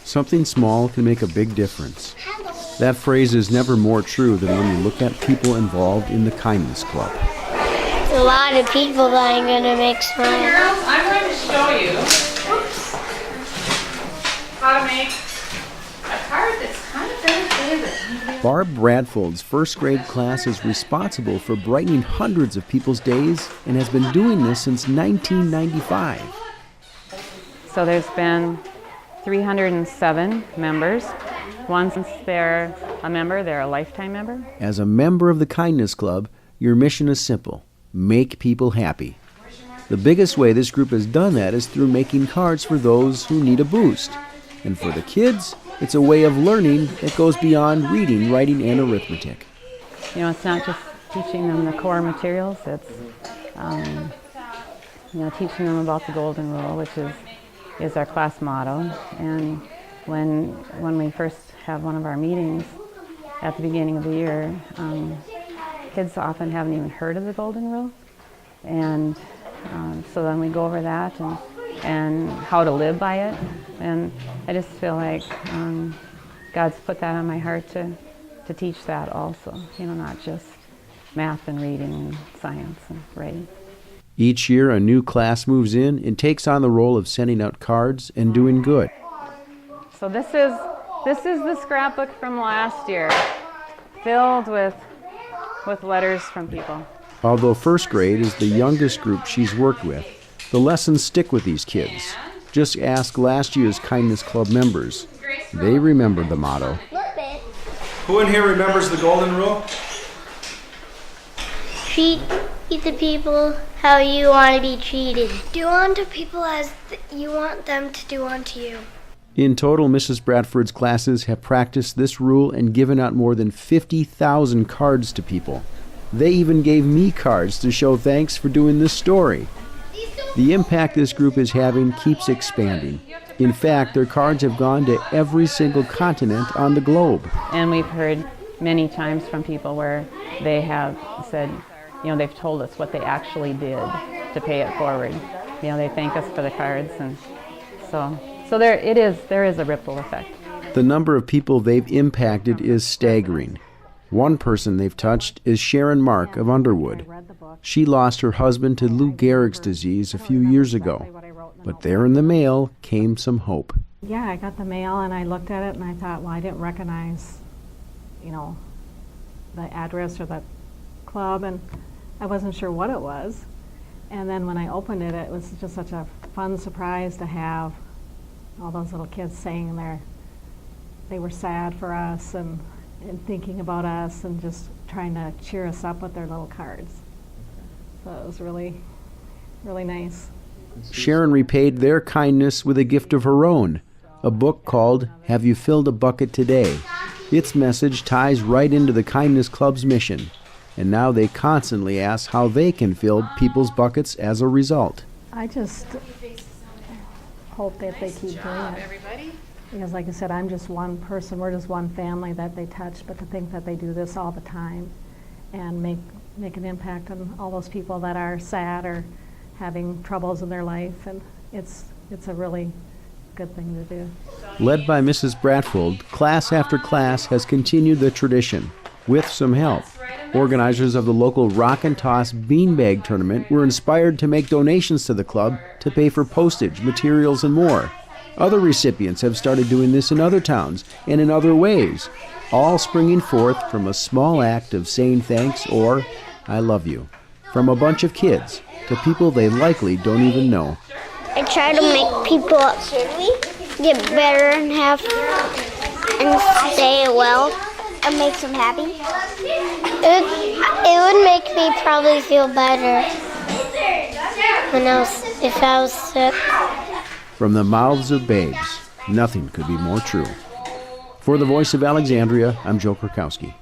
Something small can make a big difference. That phrase is never more true than when you look at people involved in the Kindness Club. A lot of people that I'm going to make smile. Girls, I'm going to show you how to make a card that's kind of very favorite. Barb Bradfold's first grade class is responsible for brightening hundreds of people's days and has been doing this since 1995. So there's been 307 members. Once they're a member, they're a lifetime member. As a member of the Kindness Club, your mission is simple: make people happy. The biggest way this group has done that is through making cards for those who need a boost. And for the kids, it's a way of learning that goes beyond reading, writing, and arithmetic. You know, it's not just teaching them the core materials, it's teaching them about the golden rule, which is our class motto. And when we first have one of our meetings at the beginning of the year, kids often haven't even heard of the golden rule. And so then we go over that and how to live by it. And I just feel like God's put that on my heart to teach that also, not just math and reading and science and writing. Each year a new class moves in and takes on the role of sending out cards and doing good. So this is the scrapbook from last year, filled with letters from people. Although first grade is the youngest group she's worked with, the lessons stick with these kids. Just ask last year's Kindness Club members. They remembered the motto. Who in here remembers the golden rule? Treat the people how you want to be treated. Do unto people as you want them to do unto you. In total, Mrs. Bradford's classes have practiced this rule and given out more than 50,000 cards to people. They even gave me cards to show thanks for doing this story. The impact this group is having keeps expanding. In fact, their cards have gone to every single continent on the globe. And we've heard many times from people where they have said, they've told us what they actually did to pay it forward. They thank us for the cards, and so there is a ripple effect. The number of people they've impacted is staggering. One person they've touched is Sharon Mark of Underwood. She lost her husband to Lou Gehrig's disease a few years ago, but there in the mail came some hope. Yeah, I got the mail and I looked at it and I thought, well, I didn't recognize, the address or the club, and I wasn't sure what it was. And then when I opened it, it was just such a fun surprise to have all those little kids saying they were sad for us and thinking about us and just trying to cheer us up with their little cards. So it was really, really nice. Sharon repaid their kindness with a gift of her own, a book called Have You Filled a Bucket Today? Its message ties right into the Kindness Club's mission, and now they constantly ask how they can fill people's buckets as a result. I just hope that they keep doing it. Because like I said, I'm just one person, we're just one family that they touch, but to think that they do this all the time and make an impact on all those people that are sad or having troubles in their life, and it's a really good thing to do. Led by Mrs. Bradfold, class after class has continued the tradition, with some help. Organizers of the local Rock and Toss Beanbag Tournament were inspired to make donations to the club to pay for postage, materials, and more. Other recipients have started doing this in other towns and in other ways, all springing forth from a small act of saying thanks or I love you, from a bunch of kids to people they likely don't even know. I try to make people get better and stay well. And makes them happy. It would make me probably feel better if I was sick. From the mouths of babes, nothing could be more true. For the Voice of Alexandria, I'm Joe Krakowski.